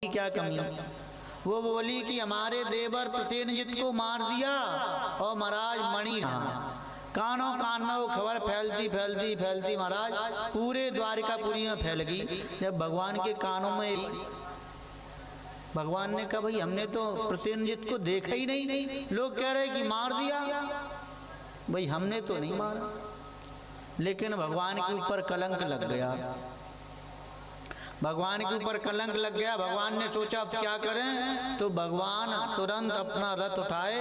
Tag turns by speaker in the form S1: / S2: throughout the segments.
S1: क्या कमी? वो बोली कि हमारे देवर प्रसेनजित को मार दिया और महाराज मणि कानों कान में वो खबर फैलती फैलती फैलती महाराज पूरे द्वारिकापुरी में फैल गई। जब भगवान के कानों में, भगवान ने कहा भाई हमने तो प्रसेनजित को देखा ही नहीं, लोग कह रहे कि मार दिया। भाई हमने तो नहीं मारा, लेकिन भगवान के ऊपर कलंक लग गया। भगवान के ऊपर कलंक लग गया। भगवान ने सोचा अब क्या करें, तो भगवान तुरंत अपना रथ उठाए,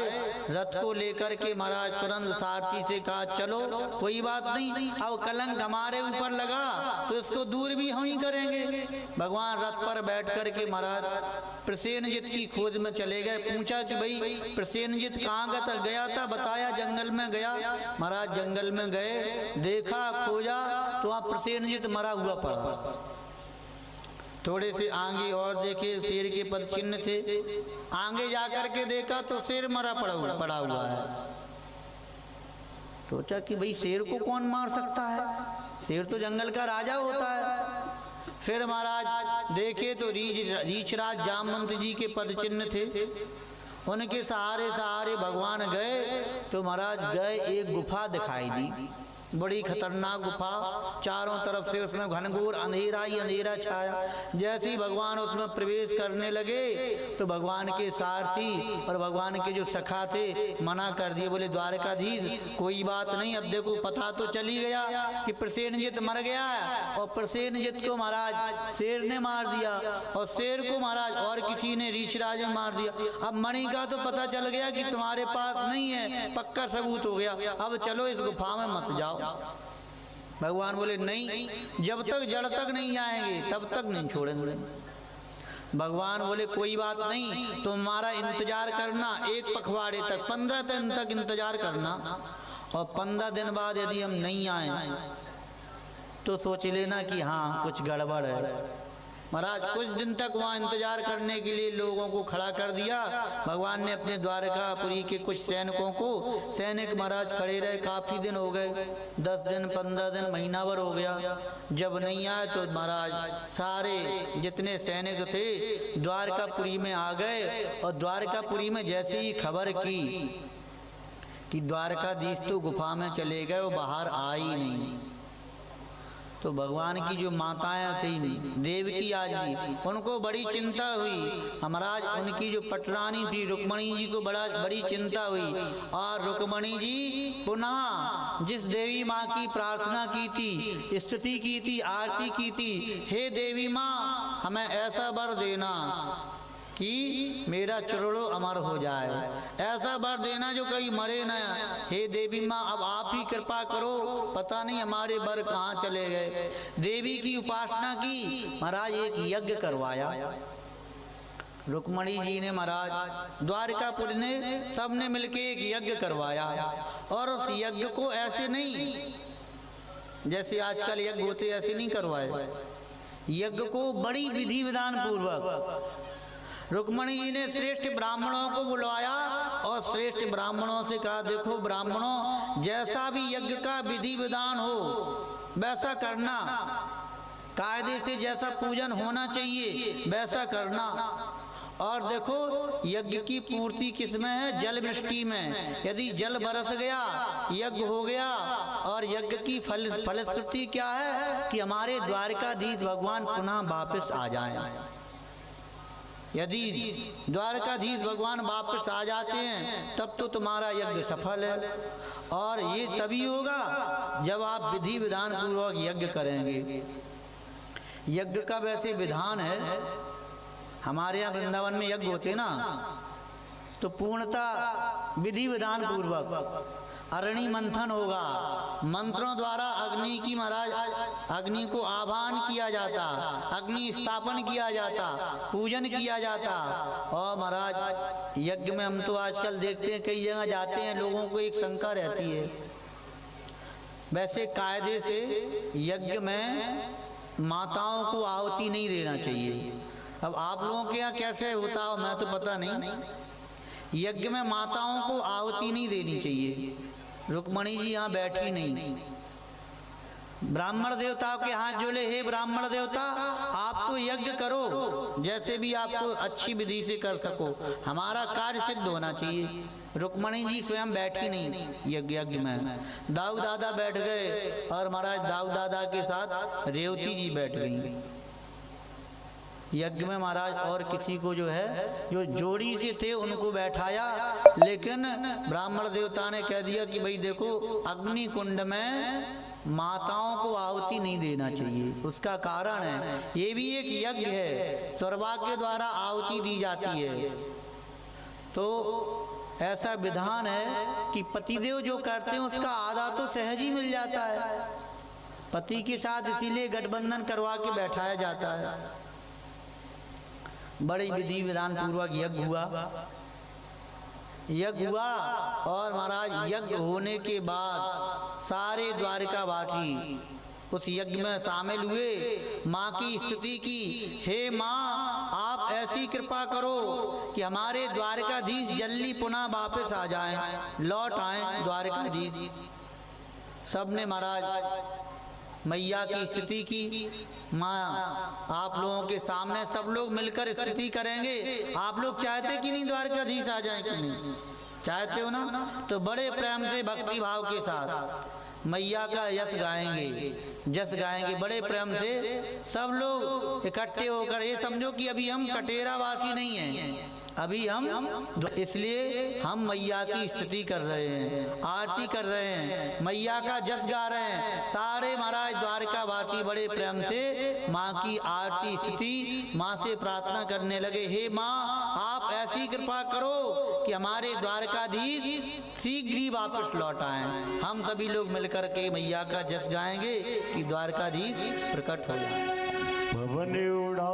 S1: रथ को लेकर के महाराज तुरंत सारथी से कहा चलो कोई बात नहीं, अब कलंक हमारे ऊपर लगा तो इसको दूर भी हम ही करेंगे। भगवान रथ पर बैठ कर के महाराज प्रसेनजित की खोज में चले गए। पूछा कि भाई प्रसेनजित कहाँ गया था, बताया जंगल में गया। महाराज जंगल में गए, देखा खोजा तो वहाँ प्रसेनजित मरा हुआ पड़ा। थोड़े से आगे और देखे शेर के पद चिन्ह थे, आगे जाकर के देखा तो शेर मरा पड़ा हुआ है। सोचा कि भाई शेर को कौन मार सकता है, शेर तो जंगल का राजा होता है। फिर महाराज देखे तो रीछराज जामवंत जी के पद चिन्ह थे, उनके सहारे सहारे भगवान गए तो महाराज गए, एक गुफा दिखाई दी, बड़ी खतरनाक गुफा, चारों तरफ से उसमें घनघोर अंधेरा ही अंधेरा छाया। जैसे ही भगवान उसमें प्रवेश करने लगे तो भगवान के सारथी और भगवान के जो सखा थे मना कर दिए, बोले द्वारकाधीश कोई बात नहीं, अब देखो पता तो चली गया कि प्रसेनजित मर गया है, और प्रसेनजित को महाराज शेर ने मार दिया और शेर को महाराज और किसी ने रीछराज ने मार दिया। अब मणि का तो पता चल गया कि तुम्हारे पास नहीं है, पक्का सबूत हो गया, अब चलो इस गुफा में मत जाओ। भगवान बोले नहीं, जब तक जड़ तक नहीं आएंगे तब तक नहीं छोड़ेंगे। भगवान बोले कोई बात नहीं, तुम्हारा इंतजार करना एक पखवाड़े तक, 15 दिन तक इंतजार करना, और 15 दिन बाद यदि हम नहीं आए तो सोच लेना कि हाँ कुछ गड़बड़ है। महाराज कुछ दिन तक वहाँ इंतजार करने के लिए लोगों को खड़ा कर दिया। भगवान ने अपने द्वारकापुरी के कुछ सैनिकों को, सैनिक महाराज खड़े रहे, काफ़ी दिन हो गए, 10 दिन 15 दिन महीना भर हो गया। जब नहीं आए तो महाराज सारे जितने सैनिक थे द्वारकापुरी में आ गए, और द्वारकापुरी में जैसे ही खबर की कि द्वारकाधीश तो गुफा में चले गए, वो बाहर आ ही नहीं, तो भगवान की जो माताएं थी देवकी आदि, उनको बड़ी चिंता हुई। महाराज उनकी जो पटरानी थी रुक्मणी जी को बड़ी चिंता हुई, और रुक्मणी जी पुनः जिस देवी माँ की प्रार्थना की थी, स्तुति की थी, आरती की थी, हे देवी माँ हमें ऐसा वर देना कि मेरा चरणों अमर हो जाए, ऐसा वर देना जो कहीं मरे न। हे देवी माँ अब आप ही कृपा करो, पता नहीं हमारे वर कहाँ चले गए। देवी की उपासना की, महाराज एक यज्ञ करवाया रुक्मणी जी ने, महाराज द्वारकापुरी ने सबने मिलके एक यज्ञ करवाया। और उस यज्ञ को ऐसे नहीं जैसे आजकल यज्ञ होते ऐसे नहीं करवाए, यज्ञ को बड़ी विधि विधान पूर्वक रुक्मणी जी ने श्रेष्ठ ब्राह्मणों को बुलवाया और श्रेष्ठ ब्राह्मणों से कहा देखो ब्राह्मणों, जैसा भी यज्ञ का विधि विधान हो वैसा करना, कायदे से जैसा पूजन होना चाहिए वैसा करना। और देखो यज्ञ की पूर्ति किसमें है, जल वृष्टि में। यदि जल बरस गया यज्ञ हो गया, और यज्ञ की फलश्रुति क्या है कि हमारे द्वारकाधीश भगवान पुनः वापस आ जाएं। यदि द्वारकाधीश भगवान वापस आ जाते हैं तब तो तुम्हारा यज्ञ सफल है, और ये तभी होगा जब आप विधि विधान पूर्वक यज्ञ करेंगे। यज्ञ का वैसे विधान है, हमारे यहाँ वृंदावन में यज्ञ होते ना तो पूर्णतः विधि विधान पूर्वक अरणि मंथन होगा, मंत्रों द्वारा अग्नि की महाराज अग्नि को आह्वान किया जाता, अग्नि स्थापन किया जाता, पूजन किया जाता। और महाराज यज्ञ में हम तो आजकल देखते हैं कई जगह जाते हैं, लोगों को एक शंका रहती है, वैसे कायदे से यज्ञ में माताओं को आहुति नहीं देना चाहिए। अब आप लोगों के यहाँ कैसे होता हो मैं तो पता नहीं, यज्ञ में माताओं को आहुति नहीं देनी चाहिए। रुक्मणी जी यहाँ बैठी नहीं, ब्राह्मण देवताओं के हाथ जोड़े, हे ब्राह्मण देवता आप तो यज्ञ करो जैसे भी आपको अच्छी विधि से कर सको, हमारा कार्य सिद्ध होना चाहिए। रुक्मणी जी स्वयं बैठी नहीं यज्ञ में, दाऊ दादा बैठ गए और महाराज दाऊ दादा के साथ रेवती जी बैठ गई यज्ञ में महाराज। और किसी को जो है जो जोड़ी से थे उनको बैठाया, लेकिन ब्राह्मण देवता ने कह दिया कि भाई देखो अग्नि कुंड में माताओं को आहुति नहीं देना चाहिए। उसका कारण है ये भी एक यज्ञ है, स्वर्वा के द्वारा आहुति दी जाती है। तो ऐसा विधान है कि पतिदेव जो करते हैं उसका आधा तो सहज ही मिल जाता है, पति के साथ इसीलिए गठबंधन करवा के बैठाया जाता है। बड़ी विधि विधान पूर्वक यज्ञ हुआ और महाराज यज्ञ होने के बाद सारे द्वारिकावासी उस यज्ञ में शामिल हुए, माँ की स्तुति की, हे माँ आप ऐसी कृपा करो कि हमारे द्वारिकाधीश जल्दी पुनः वापस आ जाएं, लौट आएं द्वारिकाधीश। सबने महाराज मैया की स्तुति की। माँ आप लोगों के सामने सब लोग मिलकर स्तुति करेंगे। आप लोग चाहते कि नहीं द्वारकाधीश आ जाए कि नहीं? चाहते हो ना? तो बड़े प्रेम से भक्ति भाव के साथ मैया का यश गाएंगे, जस गाएंगे बड़े प्रेम से। सब लोग इकट्ठे होकर, ये समझो कि अभी हम कटेरा वासी नहीं हैं, अभी हम इसलिए हम मैया की स्तुति कर रहे हैं, आरती कर रहे हैं, मैया का जस गा रहे हैं। सारे महाराज द्वारका वासी बड़े प्रेम से माँ की आरती स्तुति, माँ से प्रार्थना करने लगे, हे माँ आप ऐसी कृपा करो कि हमारे द्वारकाधीश शीघ्र ही वापस लौट आए। हम सभी लोग मिलकर के मैया का जस गाएंगे कि द्वारकाधीश प्रकट हो जाए।
S2: भवन उड़ा